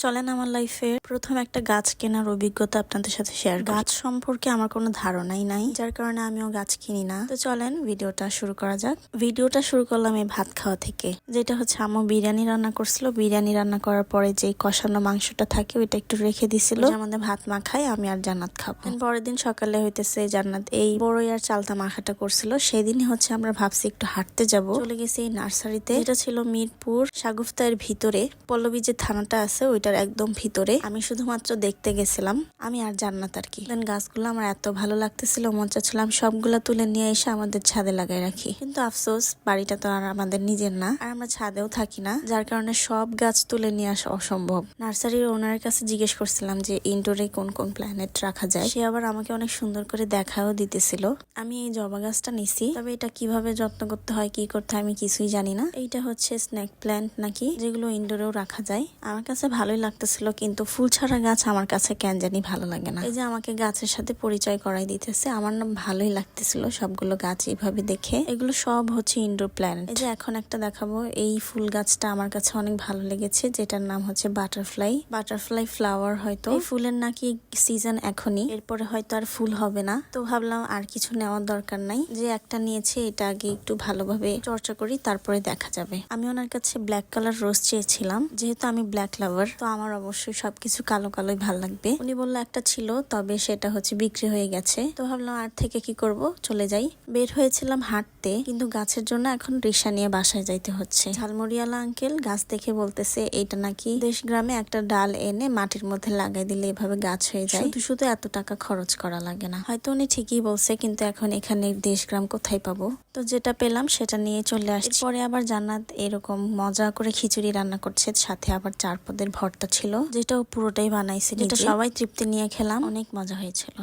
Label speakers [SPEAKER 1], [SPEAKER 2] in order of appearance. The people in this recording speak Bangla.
[SPEAKER 1] চলেন আমার লাইফের প্রথম একটা গাছ কেনার অভিজ্ঞতা আপনাদের সাথে শেয়ার করি। গাছ সম্পর্কে আমার কোনো ধারণাই নাই, যার কারণে আমিও গাছ কিনি না। তো চলেন ভিডিওটা শুরু করা যাক। ভিডিওটা শুরু করলাম এই ভাত খাওয়া থেকে, যেটা হচ্ছে আম্মু বিরিয়ানি রান্না করছিল। বিরিয়ানি রান্না করার পরে যে কষানো মাংসটা থাকে ওইটা একটু রেখে দিছিল, আমাদের ভাত মাখাই আমি আর জান্নাত খাবো। পরের দিন সকালে হইতেছে জান্নাত এই বড়ই আর চালতা মাখাটা করছিল। সেদিনই হচ্ছে আমরা ভাবছি একটু হাঁটতে যাব, চলে গেছি এই নার্সারিতে, যেটা ছিল মিরপুর শাগুফতার ভিতরে। পল্লবী যে থানাটা আছে ওইটার একদম ভিতরে। আমি শুধুমাত্র দেখতে গেছিলাম, আমি আর জান্নাত আর কি। দেন গাছগুলো আমার এত ভালো লাগতেছিল, মন চাচ্ছিলাম সবগুলা তুলে নিয়ে এসে আমাদের ছাদে লাগাই রাখি। কিন্তু আফসোস বাড়িটা তো আর আমাদের নিজের না, আর আমরা ছাদেও থাকি না, যার কারণে সব গাছ তুলে নিয়ে আসা অসম্ভব। নার্সারির ওনারের কাছে জিজ্ঞেস করছিলাম যে ইনডোরে কোন কোন প্ল্যানেট রাখা যায়। সে আবার আমাকে অনেক সুন্দর করে দেখাও দিতেছিল। আমি এই জবা গাছটা নিছি, তবে এটা কিভাবে যত্ন করতে হয় কি করতে হয় আমি কিছুই জানি না। এইটা হচ্ছে স্নেক প্ল্যান্ট নাকি, যেগুলো ইনডোরেও রাখা যায়। আমার কাছে ভালোই লাগতেছিল, কিন্তু ফুল ছাড়া গাছ আমার কাছে কেন জানি ভালো লাগে না। এই যে আমাকে গাছের সাথে পরিচয় করাই দিতেছে, আমার না ভালোই লাগতেছিল সবগুলো গাছ এইভাবে দেখে। এগুলো সব হচ্ছে ইনডোর প্ল্যান্ট। এই যে এখন একটা দেখাবো, এই ফুল গাছটা আমার কাছে অনেক ভালো লেগেছে, যেটার নাম হচ্ছে বাটারফ্লাই ফ্লাওয়ার। হয়তো এই ফুলের নাকি সিজন এখনই, এরপরে হয়তো আর ফুল হবে না। তো ভাবলাম আর কিছু নেওয়ার দরকার নাই, যে একটা নিয়েছে এটা আগে একটু ভালোভাবে চর্চা করি, তারপরে দেখা যাবে। আমি ওনার কাছে ব্ল্যাক কালার রোজ চেয়েছিলাম, যেহেতু আমি ব্ল্যাক লাভার, তো আমার অবশ্যই সবকিছু কালো কালোই ভাল লাগবে। উনি বললো একটা ছিল, তবে সেটা হচ্ছে বিক্রি হয়ে গেছে। তো ভাবলাম আর থেকে কি করব, চলে যাই। বের হয়েছিলাম হাঁটতে, কিন্তু গাছের জন্য এখন রিক্সা নিয়ে বাসায় যাইতে হচ্ছে। ঝালমুড়িওয়ালা আঙ্কেল গাছ দেখে বলতেছে এটা নাকি দেশ গ্রামে একটা ডাল এনে মাটির মধ্যে লাগাই দিলে এভাবে গাছ হয়ে যায়, শুধু শুধু এত টাকা খরচ করা লাগে না। হয়তো উনি ঠিকই বলছে, কিন্তু এখন এখানে দেশ গ্রাম কোথায় পাবো। তো যেটা পেলাম সেটা নিয়ে চলে আসছি। পরে আবার জান্নাত এরকম মজা করে খিচুড়ি রান্না করছে, সাথে আবার 4 পদের ভর্তা ছিল, যেটাও পুরোটাই বানাইছে, যেটা সবাই তৃপ্তি নিয়ে খেলাম, অনেক মজা হয়েছিল।